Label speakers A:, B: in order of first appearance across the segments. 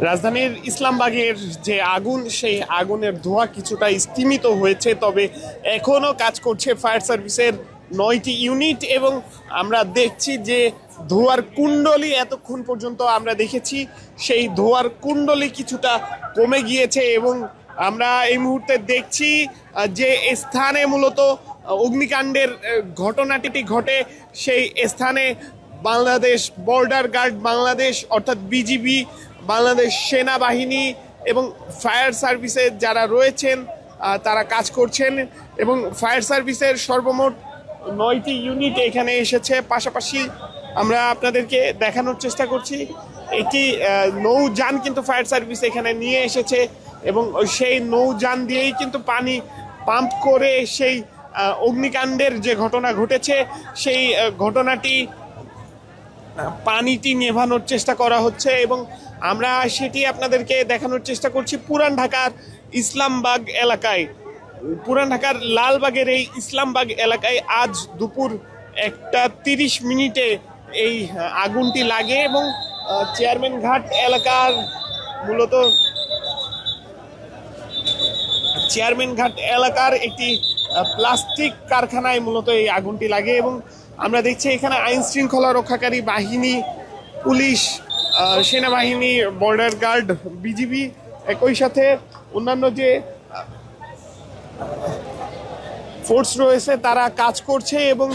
A: রাজধানীর ইসলামবাগের যে আগুন, সেই আগুনের ধোঁয়া কিছুটা স্তিমিত হয়েছে, তবে এখনও কাজ করছে ফায়ার সার্ভিসের 9টি ইউনিট। এবং আমরা দেখছি যে ধোঁয়ার কুণ্ডলী এতক্ষণ পর্যন্ত আমরা দেখেছি, সেই ধোঁয়ার কুণ্ডলী কিছুটা কমে গিয়েছে। এবং আমরা এই মুহূর্তে দেখছি যে স্থানে মূলত অগ্নিকাণ্ডের ঘটনাটি ঘটে, সেই স্থানে বাংলাদেশ বর্ডার গার্ড বাংলাদেশ অর্থাৎ বিজিবি, বাংলাদেশ সেনাবাহিনী এবং ফায়ার সার্ভিসের যারা রয়েছেন তারা কাজ করছেন। এবং ফায়ার সার্ভিসের সর্বমোট 9টি ইউনিট এখানে এসেছে। পাশাপাশি আমরা আপনাদেরকে দেখানোর চেষ্টা করছি একটি নৌযান কিন্তু ফায়ার সার্ভিস এখানে নিয়ে এসেছে, এবং সেই নৌযান দিয়েই কিন্তু পানি পাম্প করে সেই অগ্নিকাণ্ডের যে ঘটনা ঘটেছে সেই ঘটনাটি পানিটি নেভানোর চেষ্টা করা হচ্ছে। এবং আমরা সেটি আপনাদেরকে দেখানোর চেষ্টা করছি পুরান ঢাকার ইসলামবাগ এলাকায়। পুরান ঢাকার লালবাগের এই ইসলামবাগ এলাকায় আজ দুপুর 1টা 30 এই আগুনটি লাগে। এবং চেয়ারম্যান ঘাট এলাকার মূলত চেয়ারম্যান ঘাট এলাকার একটি প্লাস্টিক কারখানায় মূলত এই আগুনটি লাগে। এবং আমরা দেখছি এখানে আইন শৃঙ্খলা রক্ষাকারী বাহিনী, পুলিশ, সেনাবাহিনী, বর্ডার গার্ড, বিজিবি, একই সাথে অন্যান্য যে ফোর্স রয়েছে তারা কাজ করছে। এবং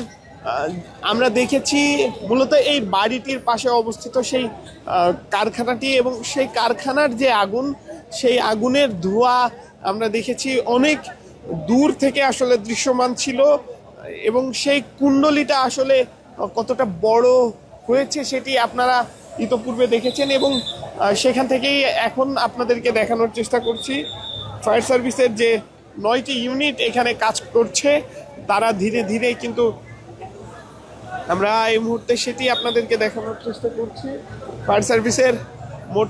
A: আমরা দেখেছি মূলত এই বাড়িটির পাশে অবস্থিত সেই কারখানাটি, এবং সেই কারখানার যে আগুন, সেই আগুনের ধোঁয়া আমরা দেখেছি অনেক দূর থেকে আসলে দৃশ্যমান ছিল। এবং সেই কুণ্ডলীটা আসলে কতটা বড় হয়েছে সেটি আপনারা ইতোপূর্বে দেখেছেন। এবং সেখান থেকেই এখন আপনাদেরকে দেখানোর চেষ্টা করছি ফায়ার সার্ভিসের যে 9টি ইউনিট এখানে কাজ করছে, তারা ধীরে ধীরে কিন্তু আমরা এই মুহূর্তে সেটি আপনাদেরকে দেখানোর চেষ্টা করছি। ফায়ার সার্ভিসের মোট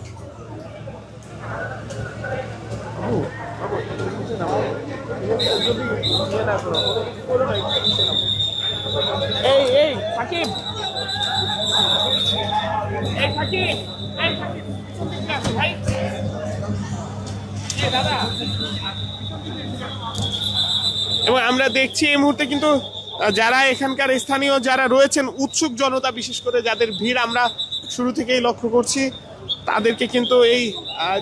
A: এই এই সাকিব, এই সাকিব, এই সাকিব ভাই, দাদা। এবং আমরা দেখছি এই মুহূর্তে কিন্তু যারা এখানকার স্থানীয় যারা রয়েছেন, উৎসুক জনতা, বিশেষ করে যাদের ভিড় আমরা শুরু থেকেই লক্ষ্য করছি, তাদেরকে কিন্তু এই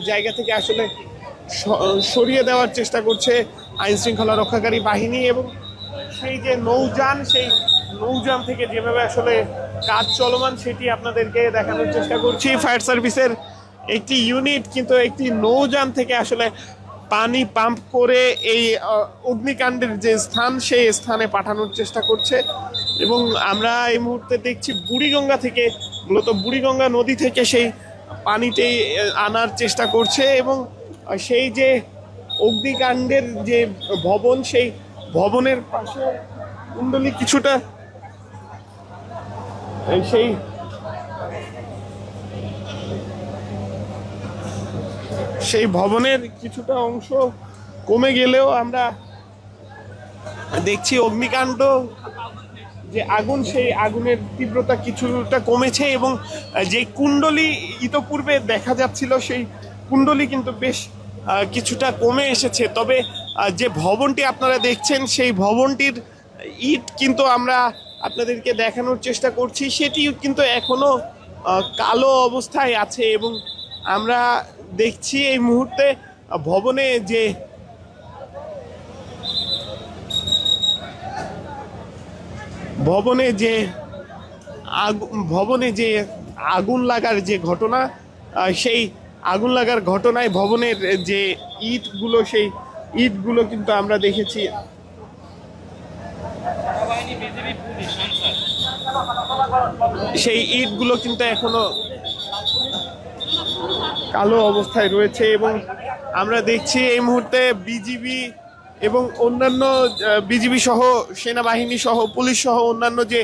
A: জায়গা থেকে আসলে সরিয়ে দেওয়ার চেষ্টা করছে আইন শৃঙ্খলা রক্ষাকারী বাহিনী। এবং সেই যে নৌযান, সেই নৌযান থেকে যেভাবে আসলে কাজ চলমান সেটি আপনাদেরকে দেখানোর চেষ্টা করছি। ফায়ার সার্ভিসের একটি ইউনিট কিন্তু একটি নৌযান থেকে আসলে পানি পাম্প করে এই অগ্নিকাণ্ডের যে স্থান, সেই স্থানে পাঠানোর চেষ্টা করছে। এবং আমরা এই মুহূর্তে দেখছি বুড়িগঙ্গা থেকে, মূলত বুড়িগঙ্গা নদী থেকে সেই পানিটি আনার চেষ্টা করছে। এবং সেই যে অগ্নিকাণ্ডের যে ভবন, সেই ভবনের পাশে কুণ্ডলী কিছুটা সেই ভবনের কিছুটা অংশ কমে গেলেও আমরা দেখছি অগ্নিকাণ্ড যে আগুন, সেই আগুনের তীব্রতা কিছুটা কমেছে। এবং যে কুণ্ডলী ইতোপূর্বে দেখা যাচ্ছিল, সেই কুণ্ডলী কিন্তু বেশ কিছুটা কমে এসেছে। তবে যে ভবনটি আপনারা দেখছেন, সেই ভবনটির ইট কিন্তু আমরা আপনাদেরকে দেখানোর চেষ্টা করছি, সেটি কিন্তু এখনো কালো অবস্থায় আছে। এবং আমরা দেখছি এই মুহূর্তে ভবনে যে আগুন লাগার যে ঘটনা, সেই আগুন লাগার ঘটনায় ভবনের যে ইটগুলো, সেই ইটগুলো কিন্তু আমরা দেখেছি সেই ইটগুলো কিন্তু এখনো কালো অবস্থায় রয়েছে। এবং আমরা দেখছি এই মুহূর্তে বিজিবি এবং অন্যান্য বিজিবি সহ, সেনাবাহিনী সহ, পুলিশ সহ অন্যান্য যে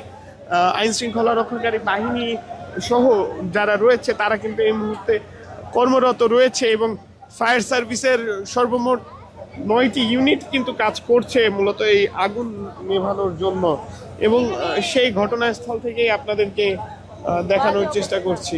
A: আইন শৃঙ্খলা রক্ষাকারী বাহিনী সহ যারা রয়েছে, তারা কিন্তু এই মুহূর্তে কর্মরত রয়েছে। এবং ফায়ার সার্ভিসের সর্বমোট 9টি ইউনিট কিন্তু কাজ করছে মূলত এই আগুন নেভানোর জন্য। এবং সেই ঘটনাস্থল থেকেই আপনাদেরকে দেখানোর চেষ্টা করছি।